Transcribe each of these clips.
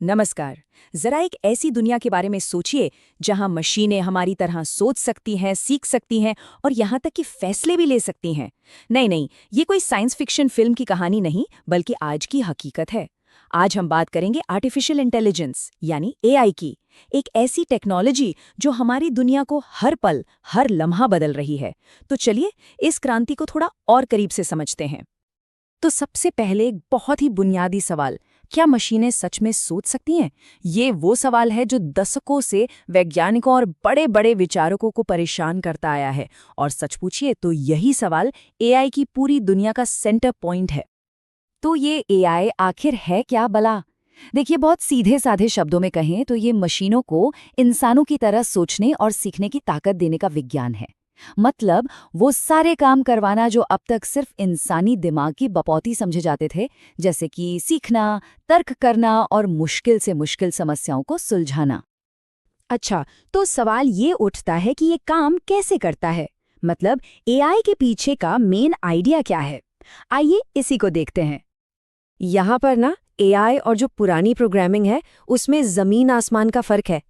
नमस्कार। जरा एक ऐसी दुनिया के बारे में सोचिए जहां मशीनें हमारी तरह सोच सकती हैं, सीख सकती हैं और यहां तक कि फैसले भी ले सकती हैं। नहीं नहीं, ये कोई साइंस फिक्शन फिल्म की कहानी नहीं, बल्कि आज की हकीकत है। आज हम बात करेंगे आर्टिफिशियल इंटेलिजेंस यानी एआई की। एक ऐसी टेक्नोलॉजी जो हमारी दुनिया को हर पल, हर लम्हा बदल रही है। तो चलिए इस क्रांति को थोड़ा और करीब से समझते हैं। तो सबसे पहले एक बहुत ही बुनियादी सवाल, क्या मशीनें सच में सोच सकती हैं? ये वो सवाल है जो दशकों से वैज्ञानिकों और बड़े बड़े विचारकों को परेशान करता आया है। और सच पूछिए तो यही सवाल एआई की पूरी दुनिया का सेंटर पॉइंट है। तो ये एआई आखिर है क्या भला? देखिए, बहुत सीधे साधे शब्दों में कहें तो ये मशीनों को इंसानों की तरह सोचने और सीखने की ताकत देने का विज्ञान है। मतलब वो सारे काम करवाना जो अब तक सिर्फ इंसानी दिमाग की बपौती समझे जाते थे, जैसे कि सीखना, तर्क करना और मुश्किल से मुश्किल समस्याओं को सुलझाना। अच्छा, तो सवाल ये उठता है कि ये काम कैसे करता है? मतलब एआई के पीछे का मेन आइडिया क्या है? आइए इसी को देखते हैं। यहाँ पर ना एआई और जो पुरानी प्रोग्रामिंग है उसमें जमीन आसमान का फर्क है।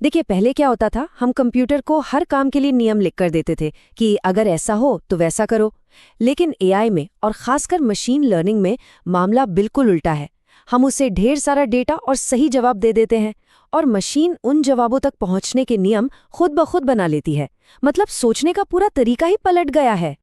देखिए, पहले क्या होता था, हम कंप्यूटर को हर काम के लिए नियम लिख कर देते थे कि अगर ऐसा हो तो वैसा करो। लेकिन एआई में और खासकर मशीन लर्निंग में मामला बिल्कुल उल्टा है। हम उसे ढेर सारा डेटा और सही जवाब दे देते हैं और मशीन उन जवाबों तक पहुंचने के नियम खुद ब खुद बना लेती है। मतलब सोचने का पूरा तरीका ही पलट गया है।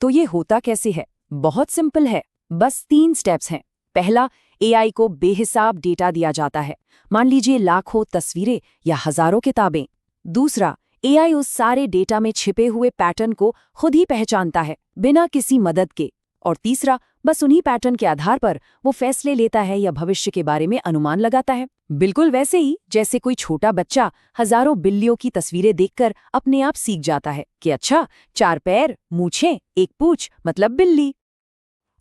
तो ये होता कैसे है? बहुत सिंपल है, बस 3 स्टेप्स हैं। पहला, एआई को बेहिसाब डेटा दिया जाता है, मान लीजिए लाखों तस्वीरें या हजारों किताबें। दूसरा, एआई उस सारे डेटा में छिपे हुए पैटर्न को खुद ही पहचानता है, बिना किसी मदद के। और तीसरा, बस उन्हीं पैटर्न के आधार पर वो फैसले लेता है या भविष्य के बारे में अनुमान लगाता है। बिल्कुल वैसे ही जैसे कोई छोटा बच्चा हजारों बिल्लियों की तस्वीरें देखकर अपने आप सीख जाता है कि अच्छा, 4 पैर, मूंछें, एक पूंछ मतलब बिल्ली।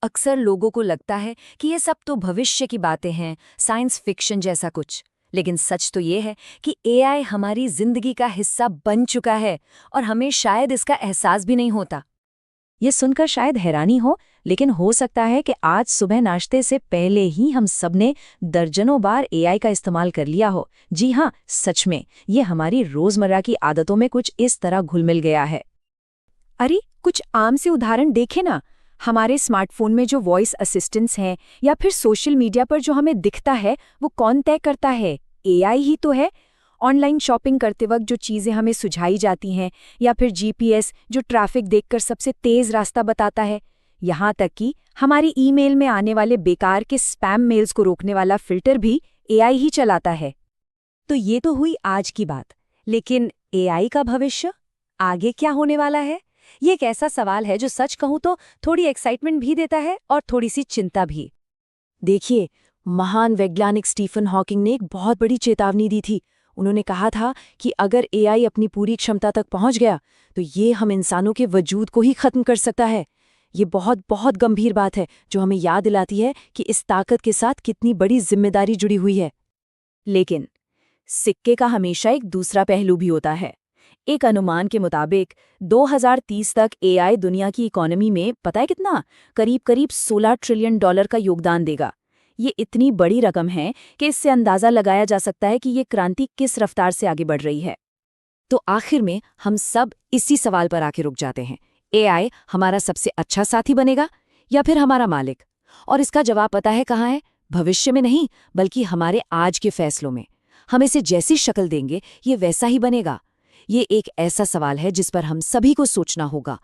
अक्सर लोगों को लगता है कि ये सब तो भविष्य की बातें हैं, साइंस फिक्शन जैसा कुछ। लेकिन सच तो ये है कि एआई हमारी जिंदगी का हिस्सा बन चुका है और हमें शायद इसका एहसास भी नहीं होता। ये सुनकर शायद हैरानी हो, लेकिन हो सकता है कि आज सुबह नाश्ते से पहले ही हम सबने दर्जनों बार एआई का इस्तेमाल कर लिया हो। जी हाँ, सच में ये हमारी रोजमर्रा की आदतों में कुछ इस तरह घुल मिल गया है। अरे, कुछ आम से उदाहरण देखें ना। हमारे स्मार्टफोन में जो वॉइस असिस्टेंट्स हैं या फिर सोशल मीडिया पर जो हमें दिखता है, वो कौन तय करता है? एआई ही तो है। ऑनलाइन शॉपिंग करते वक्त जो चीज़ें हमें सुझाई जाती हैं, या फिर जीपीएस जो ट्रैफिक देखकर सबसे तेज़ रास्ता बताता है, यहाँ तक कि हमारी ईमेल में आने वाले बेकार के स्पैम मेल्स को रोकने वाला फिल्टर भी एआई ही चलाता है। तो ये तो हुई आज की बात, लेकिन एआई का भविष्य? आगे क्या होने वाला है? ये एक ऐसा सवाल है जो सच कहूं तो थोड़ी एक्साइटमेंट भी देता है और थोड़ी सी चिंता भी। देखिए, महान वैज्ञानिक स्टीफन हॉकिंग ने एक बहुत बड़ी चेतावनी दी थी। उन्होंने कहा था कि अगर एआई अपनी पूरी क्षमता तक पहुंच गया तो ये हम इंसानों के वजूद को ही खत्म कर सकता है। ये बहुत बहुत गंभीर बात है जो हमें याद दिलाती है कि इस ताकत के साथ कितनी बड़ी जिम्मेदारी जुड़ी हुई है। लेकिन सिक्के का हमेशा एक दूसरा पहलू भी होता है। एक अनुमान के मुताबिक 2030 तक एआई दुनिया की इकोनॉमी में पता है कितना? करीब करीब $16 ट्रिलियन का योगदान देगा। ये इतनी बड़ी रकम है कि इससे अंदाजा लगाया जा सकता है कि ये क्रांति किस रफ्तार से आगे बढ़ रही है। तो आखिर में हम सब इसी सवाल पर आके रुक जाते हैं, एआई हमारा सबसे अच्छा साथी बनेगा या फिर हमारा मालिक? और इसका जवाब पता है कहाँ है? भविष्य में नहीं, बल्कि हमारे आज के फैसलों में। हम इसे जैसी शक्ल देंगे ये वैसा ही बनेगा। ये एक ऐसा सवाल है जिस पर हम सभी को सोचना होगा।